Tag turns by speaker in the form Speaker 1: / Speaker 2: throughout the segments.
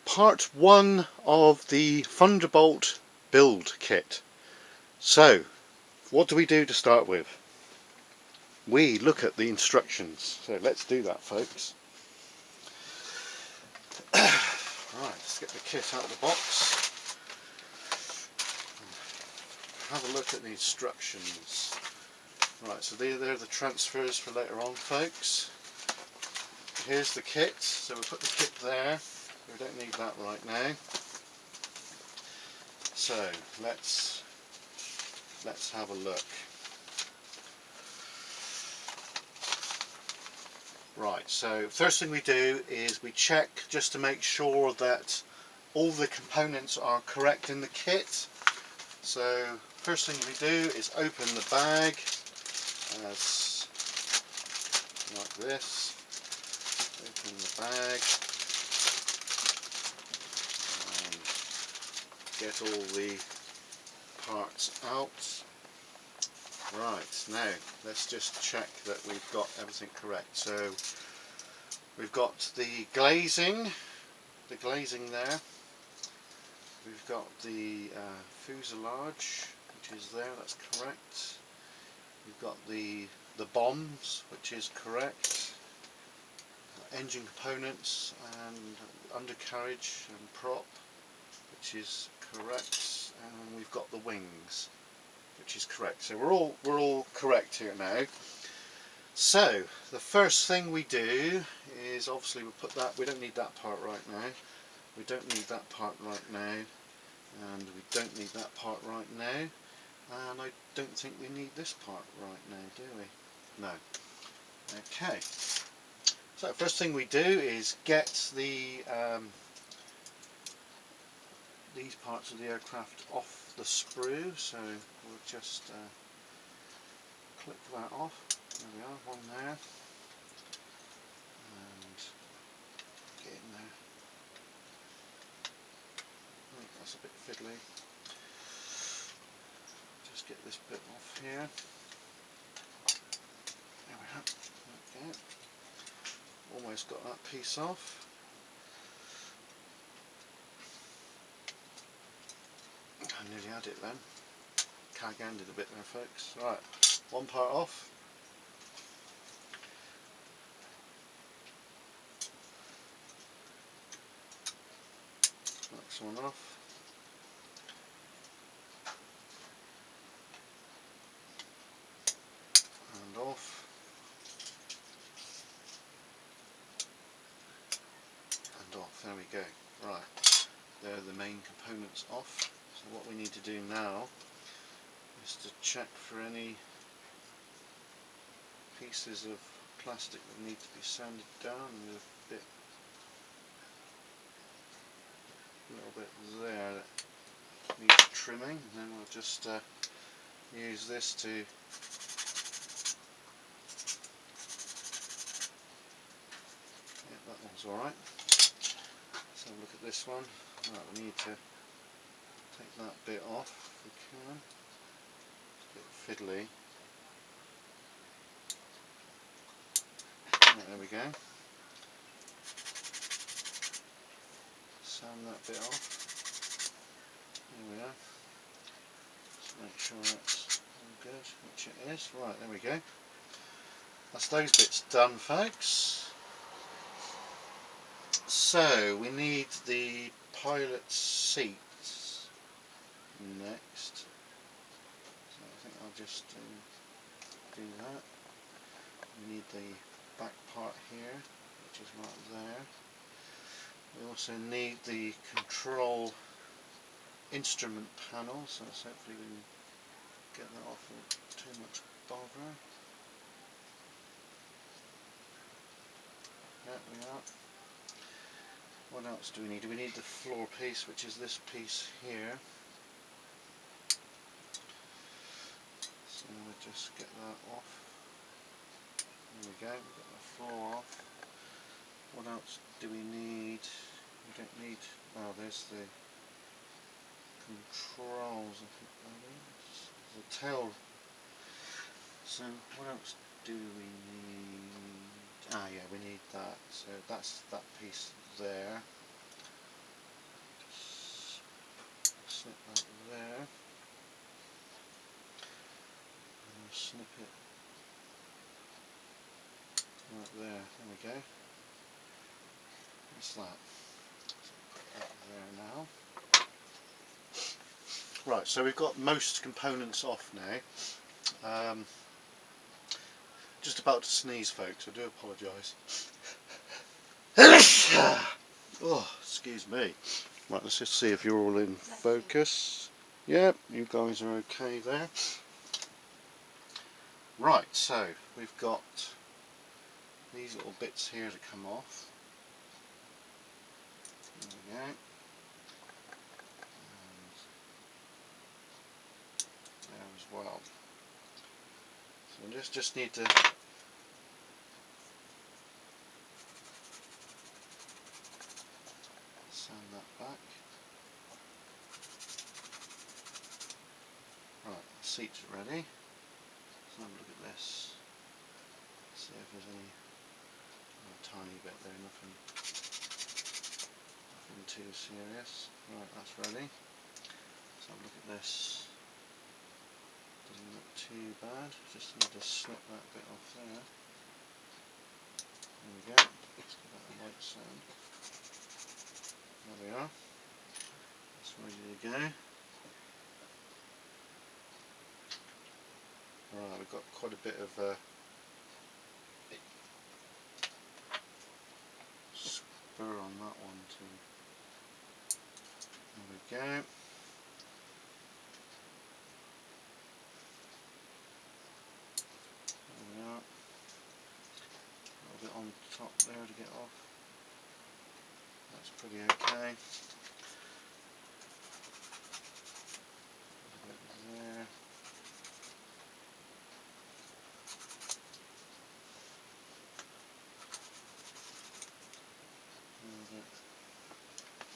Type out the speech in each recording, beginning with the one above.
Speaker 1: part one of the Thunderbolt build kit. So, what do we do to start with? We look at the instructions. So let's do that, folks. Right, let's get the kit out of the box. Have a look at the instructions. Right, so they're the transfers for later on, folks. Here's the kit, so we'll put the kit there. We don't need that right now. So let's have a look. Right, so first thing we do is we check just to make sure that all the components are correct in the kit. So first thing we do is open the bag as like this. Open the bag and get all the parts out. Right, now let's just check that we've got everything correct. So we've got the glazing there. We've got the fuselage, which is there, that's correct. We've got the bombs, which is correct. Engine components and undercarriage and prop, which is correct. And we've got the wings, which is correct. So we're all correct here now. So the first thing we do is obviously we'll put that. We don't need that part right now. We don't need that part right now, and we don't need that part right now, and I don't think we need this part right now, do we? No. Okay. So first thing we do is get the these parts of the aircraft off the sprue. So we'll just click that off. There we are, one there, and get in there. Oh, that's a bit fiddly. Just get this bit off here. There we are. Okay. Almost got that piece off. I nearly had it then. Cag-handed a bit there, folks. Right, one part off. Next one off. And off. And off. There we go. Right, there are the main components off. So what we need to do now is to check for any pieces of plastic that need to be sanded down with a little bit there that needs trimming, and then we'll just use this to that one's alright. Let's have a look at this one. Right, we need to take that bit off if we can. It's a bit fiddly. Right, there we go. Sand that bit off. There we are. Just make sure that's all good, which it is. Right, there we go. That's those bits done, folks. So we need the pilot seats next. So I think I'll just do that. We need the back part here, which is right there. We also need the control instrument panel, so let's hopefully we can get that off without too much bother. There we are. What else do we need? We need the floor piece, which is this piece here. So we'll just get that off. There we go, we've got the floor off. What else do we need? We don't need, oh, there's the controls, I think that is. The tail. So what else do we need? Ah yeah, we need that. So that's that piece there. snip that there. And we'll snip it right there. There we go. What's that? So put that there now. Right, so we've got most components off now. Just about to sneeze, folks, I do apologise. Oh, excuse me. Right, let's just see if you're all in focus. Yep, you guys are okay there. Right, so we've got these little bits here to come off. There we go. And there as well. So we just need to sand that back. Right, the seat's ready. Let's have a look at this. See if there's any tiny bit there, nothing too serious. Right, that's ready. Let's have a look at this. Doesn't look too bad. Just need to snip that bit off there. There we go. Let's give that a light sand. There we are. It's ready to go. Right, we've got quite a bit of spur on that one too. There we go. There we are. A little bit on top there to get off. That's pretty okay. A bit there.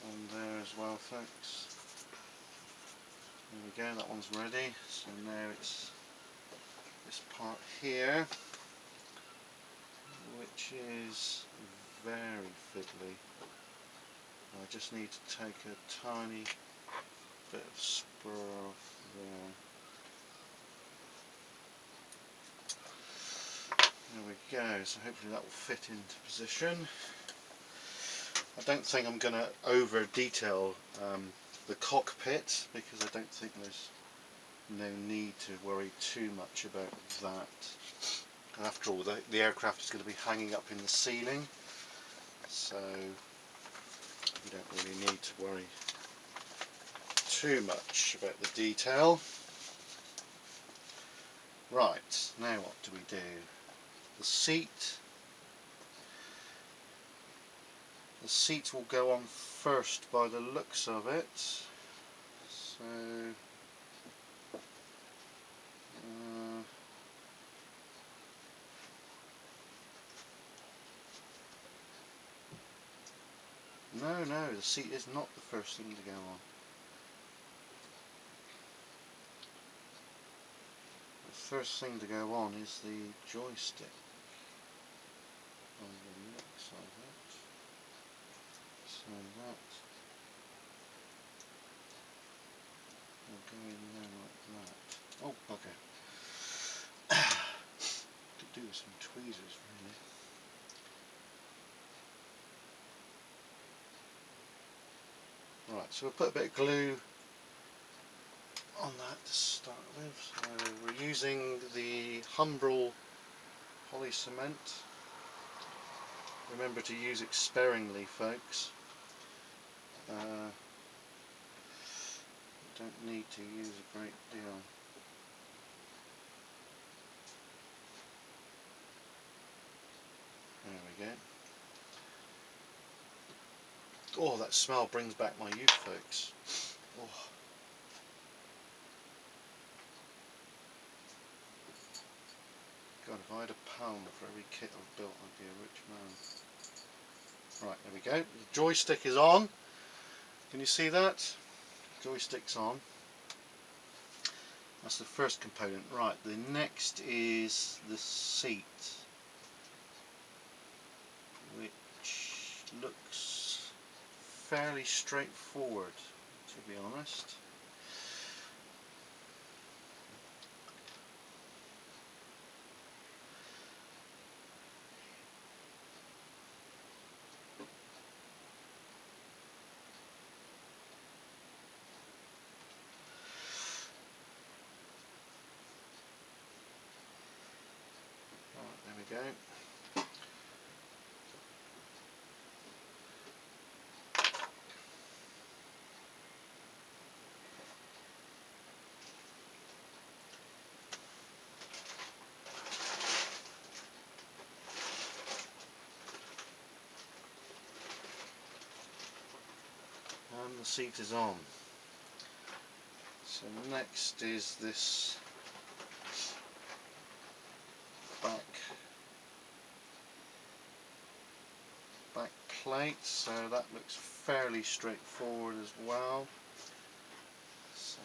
Speaker 1: On there as well, folks. There we go, that one's ready. So now it's this part here, which is very fiddly. I just need to take a tiny bit of spur off there. There we go, so hopefully that will fit into position. I don't think I'm going to over detail the cockpit, because I don't think there's no need to worry too much about that. After all, the aircraft is going to be hanging up in the ceiling, so you don't really need to worry too much about the detail. Right, now what do we do? The seat. The seat will go on first by the looks of it. So no, the seat is not the first thing to go on. The first thing to go on is the joystick on the looks of it. So that will go in there like that. Oh, bugger. Could do with some tweezers, really. Right, so we'll put a bit of glue on that to start with. So we're using the Humbrol poly cement. Remember to use it sparingly, folks. Don't need to use a great deal. There we go. Oh, that smell brings back my youth, folks. Oh. God, if I had £1 for every kit I've built, I'd be a rich man. Right, there we go. The joystick is on. Can you see that? Joystick's on. That's the first component. Right, the next is the seat, which looks fairly straightforward, to be honest. and the seat is on. So next is this back plate, so that looks fairly straightforward as well. So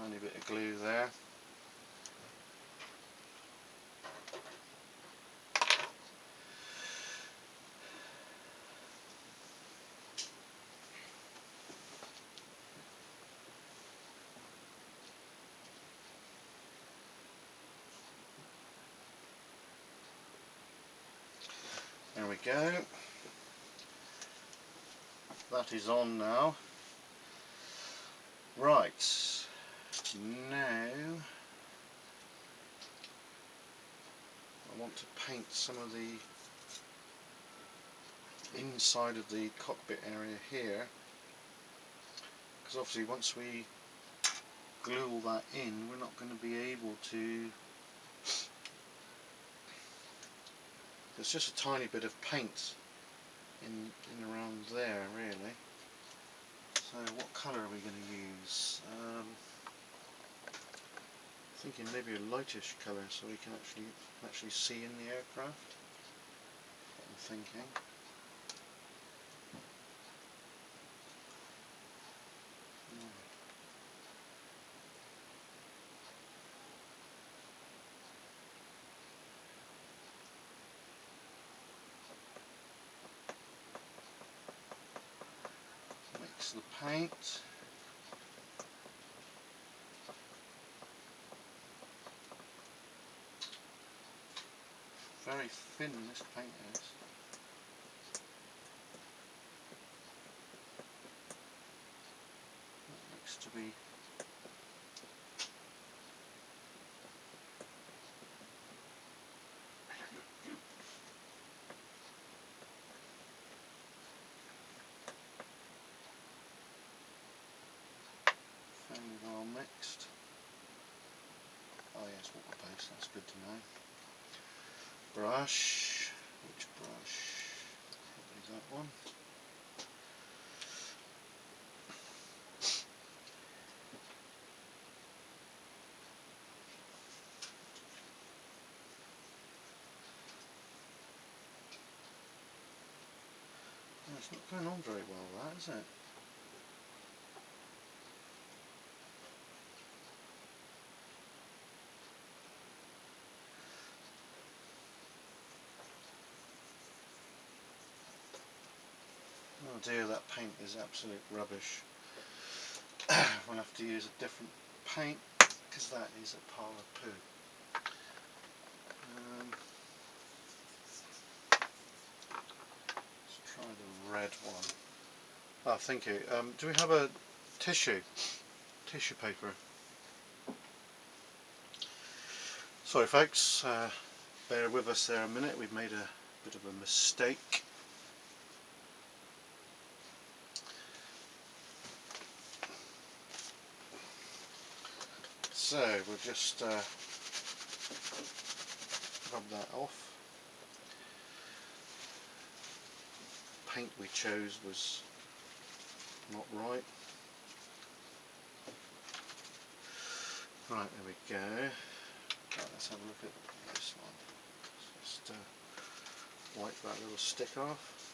Speaker 1: tiny bit of glue there. There we go. That is on now. Right, now I want to paint some of the inside of the cockpit area here, because obviously once we glue all that in, we're not going to be able to. There's just a tiny bit of paint in around there really. So what colour are we going to use? Thinking maybe a lightish colour so we can actually see in the aircraft. That's what I'm thinking. Mix the paint. Very thin this paint is. That looks to be fairly well mixed. Oh yes, water base, that's good to know. Brush, which brush? Probably that one. Oh, it's not going on very well, that, is it? Oh dear, that paint is absolute rubbish. We'll have to use a different paint because that is a pile of poo. Let's try the red one. Oh, thank you. Do we have a tissue paper? Sorry folks, bear with us there a minute, we've made a bit of a mistake. So we'll just rub that off. The paint we chose was not right. Right, there we go. Right, let's have a look at this one. Let's just wipe that little stick off.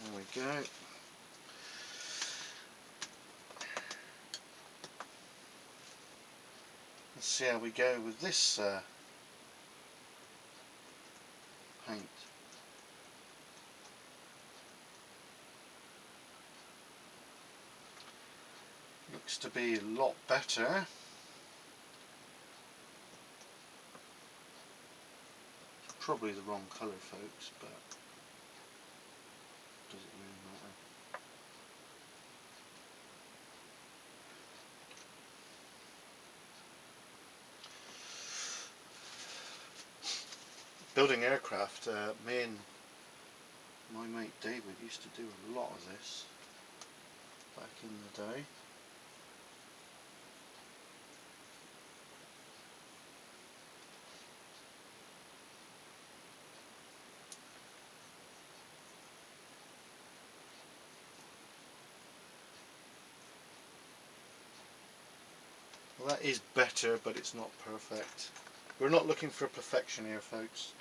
Speaker 1: There we go. Let's see how we go with this paint. Looks to be a lot better. It's probably the wrong colour folks, but does it really matter? Building aircraft, me and my mate David used to do a lot of this back in the day. Well, that is better, but it's not perfect. We're not looking for perfection here, folks.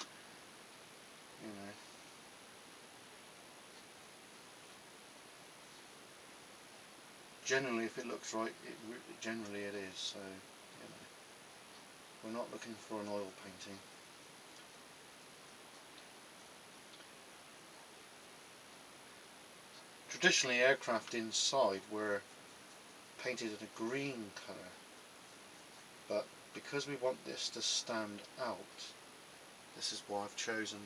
Speaker 1: You know. Generally, if it looks right, generally it is. So, you know, we're not looking for an oil painting. Traditionally, aircraft inside were painted in a green colour, but because we want this to stand out, this is why I've chosen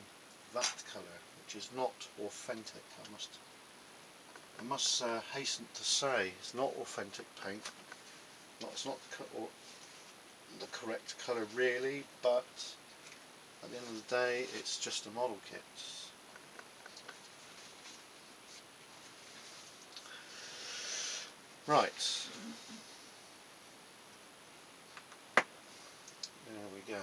Speaker 1: that colour, which is not authentic. I must hasten to say it's not authentic paint. It's not the correct colour really, but at the end of the day, it's just a model kit. Right. There we go.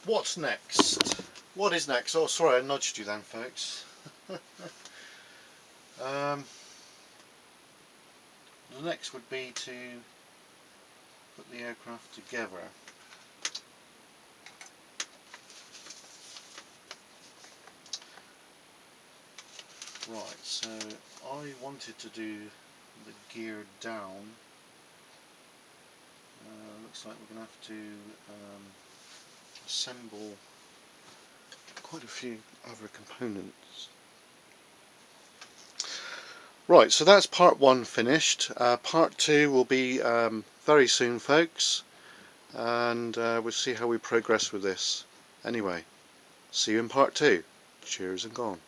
Speaker 1: What's next? What is next? Oh, sorry, I nudged you then, folks. The next would be to put the aircraft together. Right, so I wanted to do the gear down. Looks like we're going to have to assemble quite a few other components. Right, so that's part 1 finished. Part 2 will be very soon, folks, and we'll see how we progress with this. Anyway, see you in part 2. Cheers and gone.